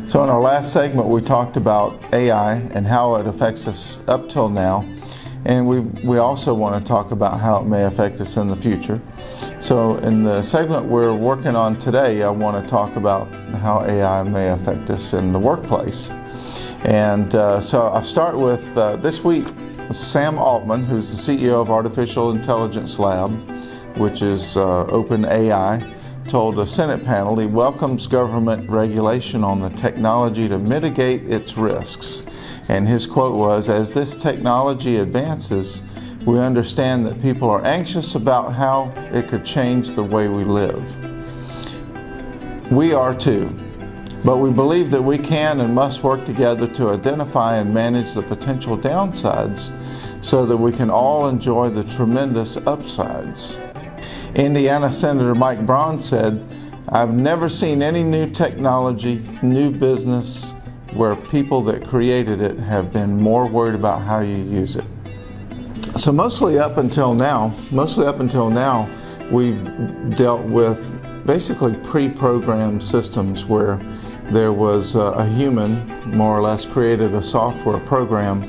So in our last segment, we talked about AI and how it affects us up till now. And we also want to talk about how it may affect us in the future. So in the segment we're working on today, I want to talk about how AI may affect us in the workplace. And so I'll start with this week, Sam Altman, who's the CEO of Artificial Intelligence Lab, which is OpenAI, told a Senate panel he welcomes government regulation on the technology to mitigate its risks. And his quote was, "As this technology advances, we understand that people are anxious about how it could change the way we live. We are too, but we believe that we can and must work together to identify and manage the potential downsides so that we can all enjoy the tremendous upsides." Indiana Senator Mike Braun said, "I've never seen any new technology, new business, where people that created it have been more worried about how you use it." So mostly up until now, we've dealt with basically pre-programmed systems where there was a human, more or less, created a software program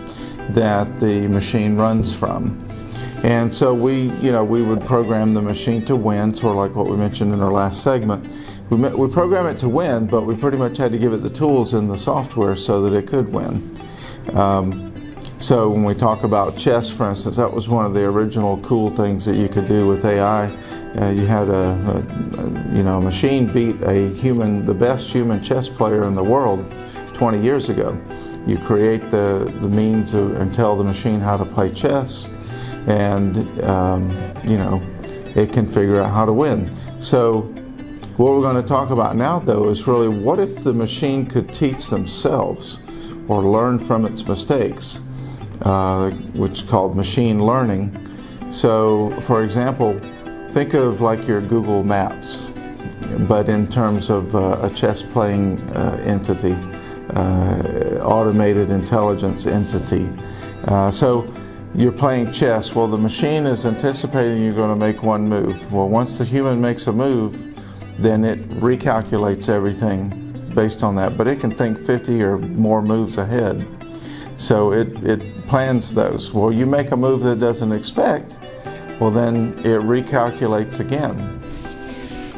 that the machine runs from. And so we would program the machine to win, sort of like what we mentioned in our last segment. We program it to win, but we pretty much had to give it the tools in the software so that it could win. So when we talk about chess, for instance, that was one of the original cool things that you could do with AI. You had a machine beat the best human chess player in the world 20 years ago. You create the means and tell the machine how to play chess, and it can figure out how to win. So what we're going to talk about now, though, is really what if the machine could teach themselves or learn from its mistakes, which is called machine learning. So, for example, think of like your Google Maps, but in terms of a chess-playing entity, automated intelligence entity. So you're playing chess. Well, the machine is anticipating you're going to make one move. Well, once the human makes a move, then it recalculates everything based on that. But it can think 50 or more moves ahead. So it plans those. Well, you make a move that it doesn't expect, well, then it recalculates again.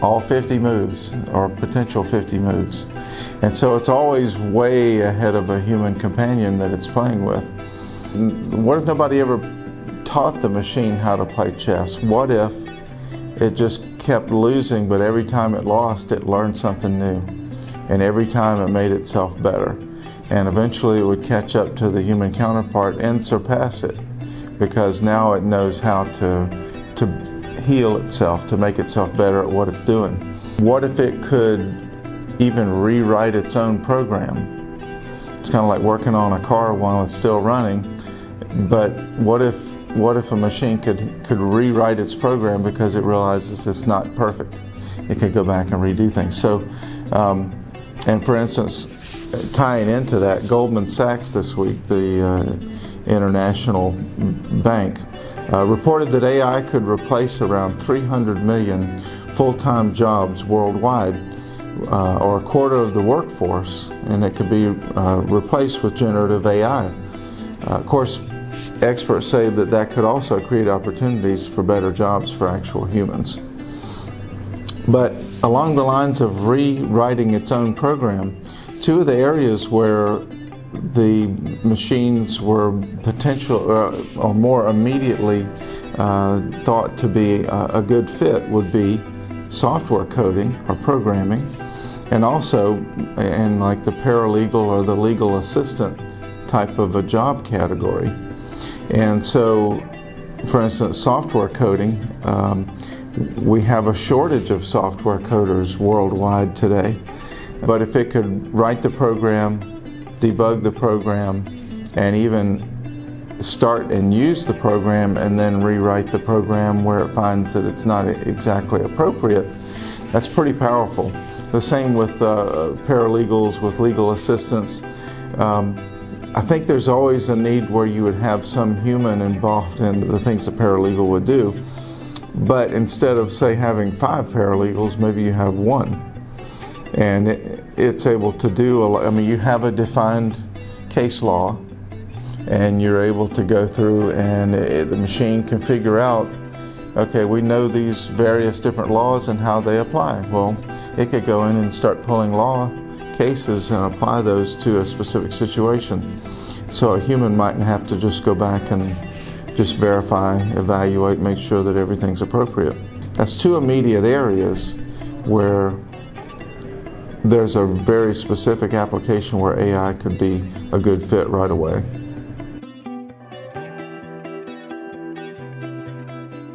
All 50 moves, or potential 50 moves. And so it's always way ahead of a human companion that it's playing with. What if nobody ever taught the machine how to play chess? What if it just kept losing, but every time it lost, it learned something new, and every time it made itself better, and eventually it would catch up to the human counterpart and surpass it, because now it knows how to heal itself, to make itself better at what it's doing. What if it could even rewrite its own program? It's kind of like working on a car while it's still running, but what if a machine could rewrite its program because it realizes it's not perfect? It could go back and redo things. So, and for instance, tying into that, Goldman Sachs this week, the international bank, reported that AI could replace around 300 million full-time jobs worldwide, or a quarter of the workforce, and it could be replaced with generative AI. Of course, experts say that could also create opportunities for better jobs for actual humans. But along the lines of rewriting its own program, two of the areas where the machines were potential or more immediately thought to be a good fit would be software coding or programming, and also in like the paralegal or the legal assistant type of a job category. And so, for instance, software coding, we have a shortage of software coders worldwide today. But if it could write the program, debug the program, and even start and use the program and then rewrite the program where it finds that it's not exactly appropriate, that's pretty powerful. The same with paralegals, with legal assistants. I think there's always a need where you would have some human involved in the things a paralegal would do. But instead of, say, having 5 paralegals, maybe you have 1. and it's able to do a lot. I mean, you have a defined case law, and you're able to go through, and the machine can figure out, okay, we know these various different laws and how they apply. Well, it could go in and start pulling law cases and apply those to a specific situation. So a human mightn't have to just go back and just verify, evaluate, make sure that everything's appropriate. That's two immediate areas where there's a very specific application where AI could be a good fit right away.